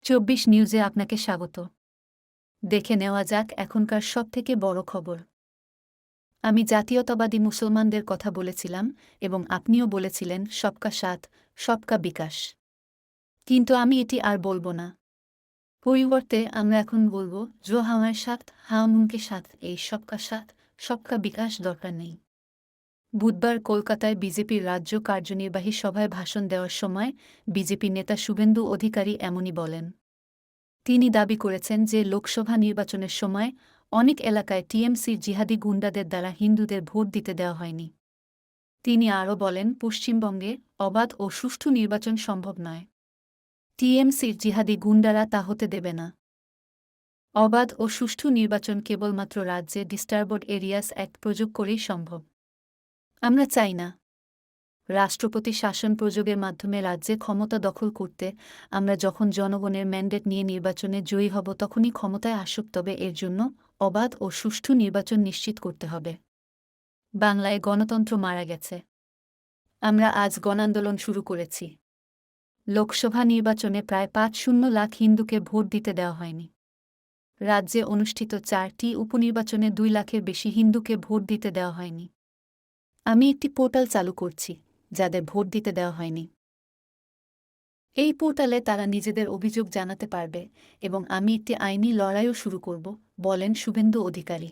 ২৪ নিউজে আপনাকে স্বাগত। দেখে নেওয়া যাক এখনকার সবথেকে বড় খবর। আমি জাতীয়তাবাদী মুসলমানদের কথা বলেছিলাম এবং আপনিও বলেছিলেন সবকা সাথ, সবকা বিকাশ। কিন্তু আমি এটি আর বলব না। পরিবর্তে আমরা এখন বলব জো হামারে সাথ হাম উনকে সাথ, এই সবকা সাথ, সবকা বিকাশ দরকার নেই। বুধবার কলকাতায় বিজেপির রাজ্য কার্যনির্বাহী সভায় ভাষণ দেওয়ার সময় বিজেপি নেতা শুভেন্দু অধিকারী এমনই বলেন। তিনি দাবি করেছেন যে লোকসভা নির্বাচনের সময় অনেক এলাকায় টিএমসির জিহাদি গুন্ডাদের দ্বারা হিন্দুদের ভোট দিতে দেওয়া হয়নি। তিনি আরও বলেন, পশ্চিমবঙ্গে অবাধ ও সুষ্ঠু নির্বাচন সম্ভব নয়। টিএমসির জিহাদি গুন্ডারা তা হতে দেবে না। অবাধ ও সুষ্ঠু নির্বাচন কেবলমাত্র রাজ্যে ডিস্টার্বড এরিয়াস অ্যাক্ট প্রয়োগ করেই সম্ভব। আমরা চাই না রাষ্ট্রপতি শাসন প্রয়োগের মাধ্যমে রাজ্যে ক্ষমতা দখল করতে। আমরা যখন জনগণের ম্যান্ডেট নিয়ে নির্বাচনে জয়ী হব তখনই ক্ষমতায় আসুক, তবে এর জন্য অবাধ ও সুষ্ঠু নির্বাচন নিশ্চিত করতে হবে। বাংলায় গণতন্ত্র মারা গেছে। আমরা আজ গণআন্দোলন শুরু করেছি। লোকসভা নির্বাচনে প্রায় ৫-০ লাখ হিন্দুকে ভোট দিতে দেওয়া হয়নি। রাজ্যে অনুষ্ঠিত ৪টি উপনির্বাচনে ২ লাখের বেশি হিন্দুকে ভোট দিতে দেওয়া হয়নি। আমি একটি পোর্টাল চালু করছি যাদের ভোট দিতে দেওয়া হয়নি। এই পোর্টালে তারা নিজেদের অভিযোগ জানাতে পারবে এবং আমি একটি আইনি লড়াইও শুরু করব, বলেন শুভেন্দু অধিকারী।